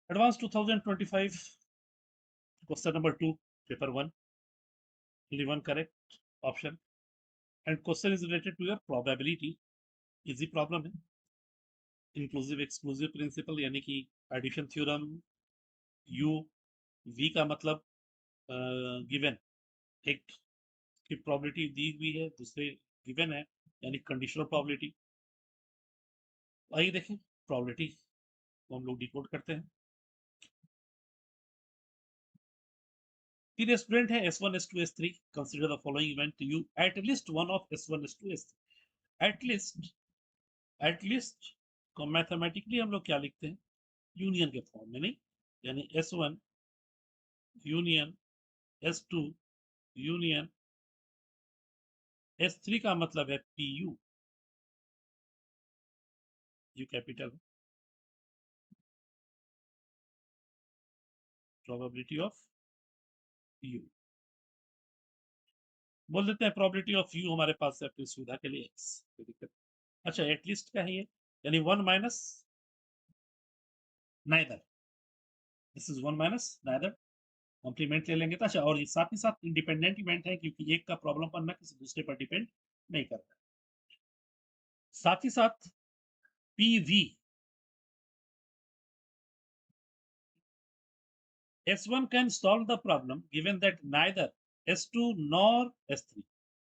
Advanced 2025, question number 2, paper 1, only one correct option. And question is related to your probability. Easy problem है. Inclusive exclusive principle यानी कि addition theorem, U, V का मतलब given, एक की probability दी हुई है, दूसरे given है, यानी conditional probability. आइए देखें probability को हम लोग डिकोड करते हैं. तीन स्टूडेंट है S1, S2, S3. Consider the following event you at least one of S1, S2, S3. At least को मैथमेटिकली हम लोग क्या लिखते हैं, यूनियन के फॉर्म में, नहीं यानी S1 union S2 union S3 का मतलब है PU, you capital, probability of U. बोल देते हैं प्रोबेबिलिटी ऑफ U हमारे पास है अपनी सुविधा के लिए X. कोई दिक्कत. अच्छा एटलीस्ट का है ये, यानी 1 minus neither, this is 1 minus neither, complement ले लेंगे. तो अच्छा, और साथ ही साथ इंडिपेंडेंट इवेंट है क्योंकि एक का प्रॉब्लम बनना किसी दूसरे पर डिपेंड नहीं करता. साथ ही साथ PV S1 can solve the problem given that neither S2 nor S3,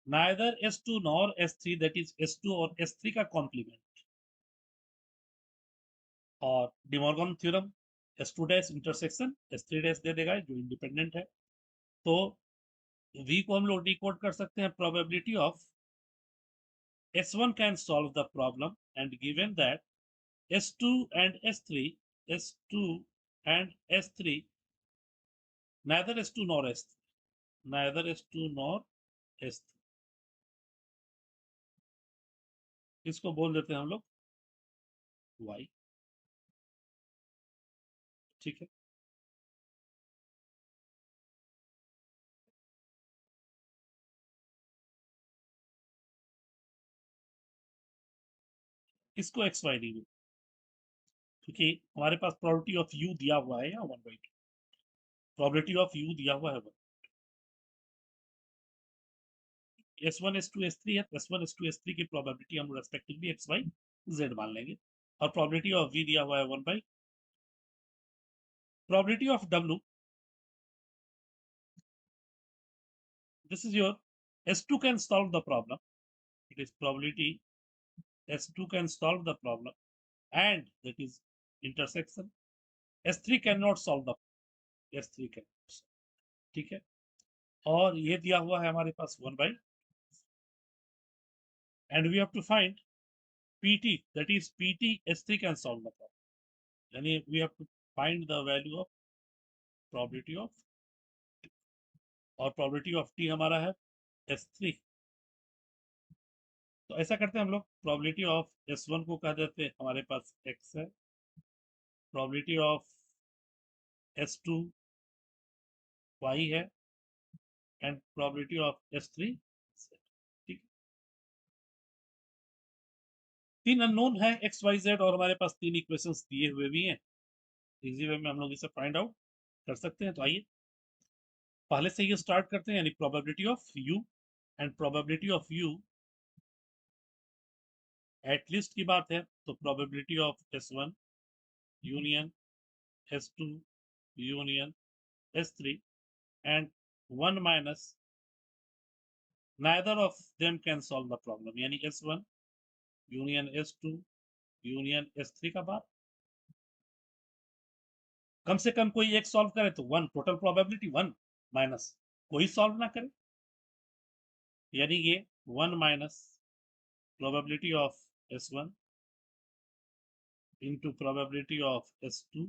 neither S2 nor S3, that is S2 और S3 का कॉम्प्लीमेंट, और De Morgan theorem S2 dash intersection S3 dash दे देगा जो इंडिपेंडेंट है. तो V को हम लोग डिकोड कर सकते हैं probability of S1 can solve the problem and given that S2 and S3, S2 and S3, neither S2 nor S3, neither S2 nor S3, इसको बोल देते हैं हम लोग Y. ठीक है, इसको XY दी हुई क्योंकि हमारे पास प्रोबेबिलिटी ऑफ U दिया हुआ है या 1/2, प्रोबेबिलिटी ऑफ U दिया हुआ है 1. S1 S2 S3 है, S1 S2 S3 की प्रोबेबिलिटी हम रेस्पेक्टिवली XY Z मान लेंगे, और प्रोबेबिलिटी ऑफ V दिया हुआ है 1/, probability of W, this is your S2 can solve the problem, it is probability S2 can solve the problem and that is intersection S3 cannot solve the S3 can, ठीक है. और ये दिया हुआ है हमारे पास 1/, and we have to find PT, that is PT S3 can solve the problem, यानी we have to find the value of probability of, और probability of T हमारा है S3. तो ऐसा करते हैं हम लोग, probability of S1 को कह देते हैं हमारे पास X है, probability of S2 Y है, and probability of S3 Z. ठीक, तीन अननोन है X Y Z और हमारे पास तीन इक्वेशंस दिए हुए भी हैं. इजी वे में हम लोग इसे फाइंड आउट कर सकते हैं. तो आइए पहले से ये स्टार्ट करते हैं, यानी probability of U, and probability of U at least की बात है तो probability of S1 union S2 union S3 and 1 minus neither of them can solve the problem, यानी S1 union S2 union S3 का बात, कम से कम कोई एक सॉल्व करे तो 1, टोटल प्रोबेबिलिटी 1 माइनस कोई सॉल्व ना करे, यानी ये 1 minus probability of S1 into probability of S2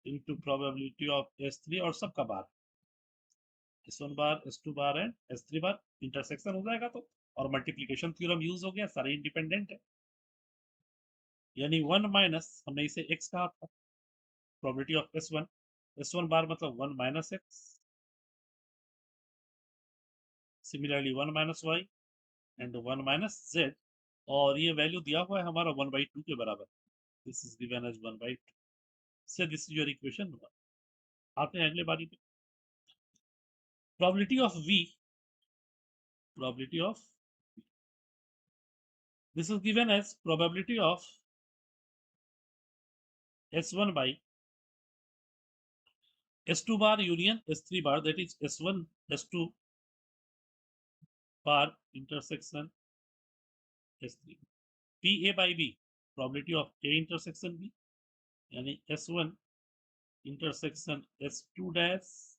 into probability of S3 और सबका बार S1 bar S2 bar and S3 bar, intersection हो जाएगा तो, और मल्टीप्लिकेशन थ्योरम यूज हो गया, सारे इंडिपेंडेंट है, यानी 1 माइनस, हमने इसे x कहा था, प्रोबेबिलिटी ऑफ S1 बार मतलब 1 minus x, similarly 1 minus y and 1 minus z, और ये वैल्यू दिया हुआ है हमारा 1/2 के बराबर, this is given as 1/2. Say this is your equation 1. आते हैं अगले बारी पे. Probability of V. Probability of this is given as probability of S1 by S2 bar union S3 bar, that is S1 S2 bar intersection S3. PA by B, probability of A intersection B, यानी S1 intersection S2 dash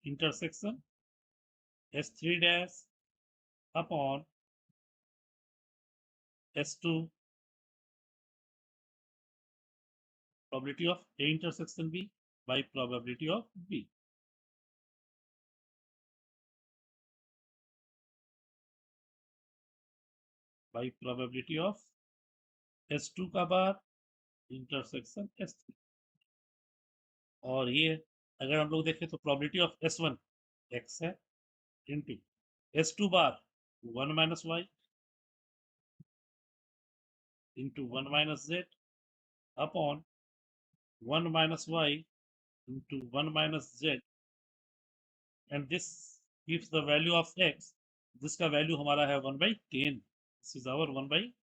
intersection S3 dash upon S2, probability of A intersection B by probability of B. By probability of S2 का बार intersection S3. और ये अगर हम लोग देखें तो probability of S1 x है into S2 bar 1 minus y into 1 minus z upon 1 minus y into 1 minus z, and this gives the value of x. जिसका वैल्यू हमारा है 1/10. दिस इज आवर 1/10,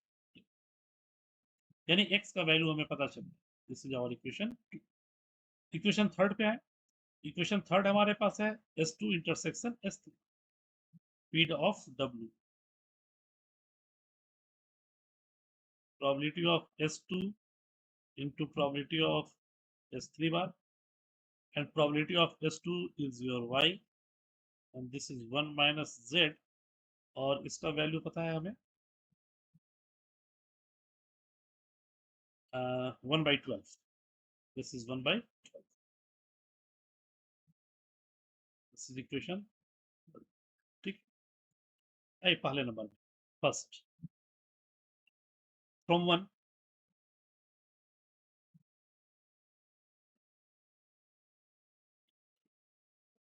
यानी x का वैल्यू हमें पता चल गया. This is our equation 2. Equation third पे है. इक्वेशन थर्ड हमारे पास है S2 intersection S3, speed of W, probability of S2 into probability of S3 bar, and probability of S2 is your y, and this is 1 minus z, और इसका value पता है हमें 1/12. This is 1/12. This is equation. ठीक है. पहले number में first from 1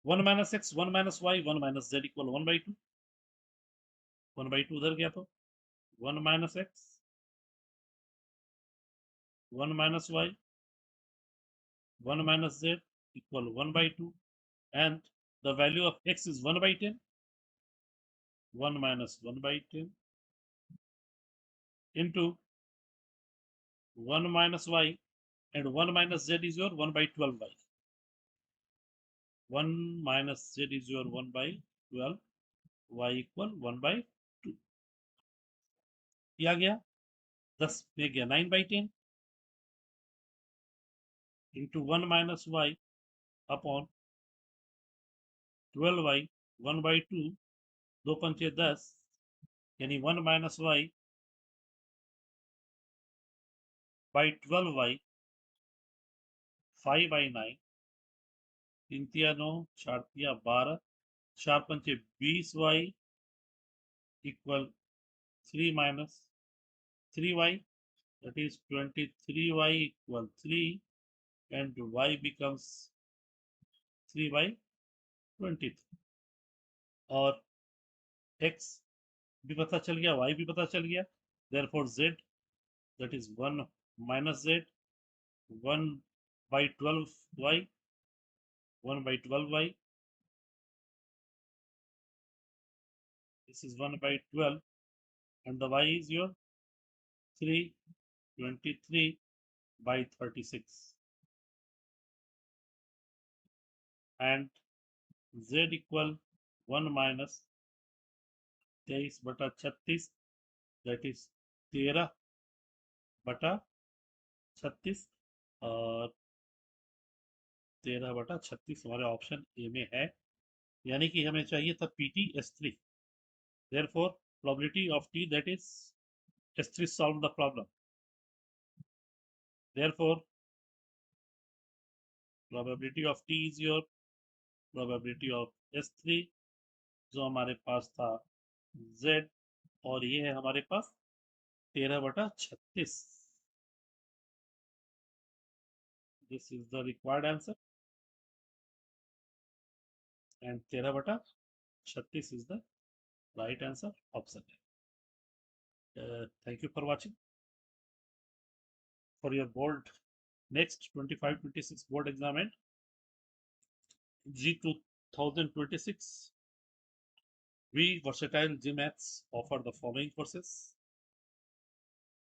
1 minus x 1 minus y 1 minus z equal 1/2. 1/2 उधर गया तो 1 minus x 1 minus y 1 minus z equal 1/2, and the value of x is 1/10. 1 minus 1/10 into 1 minus y, and 1 minus z is your 1/12y. 1 minus z is your 1/12, y equal 1/2. किया गया 10 में गया 9/10 into 1 minus y upon 12y 1/2, 2 पंचे 10, यानी 1 minus y by 12y 5/9, 3 तिया 9 4 तिया 12, 4 पंचे 20y equal 3 minus 3y, that is 23y equal 3, and y becomes 3/23, और x भी पता चल गया, y भी पता चल गया. Therefore z, that is 1 minus z, 1/12y, 1/12y. This is 1/12, and the y is your 323/36, and z equal 1 minus 23/36, that is 13/36, और 13/36 हमारे ऑप्शन ए में है, यानी कि हमें चाहिए था PT S3. Therefore probability of T, that is S3, solve the problem. Therefore probability of T is your probability of S3, जो हमारे पास था Z, और ये है हमारे पास 13/36. This is the required answer, and 13/36 is the right answer, option A. Thank you for watching. For your bold Next 25-26 board exam and JEE 2026. We Versatile JEE Maths offer the following courses: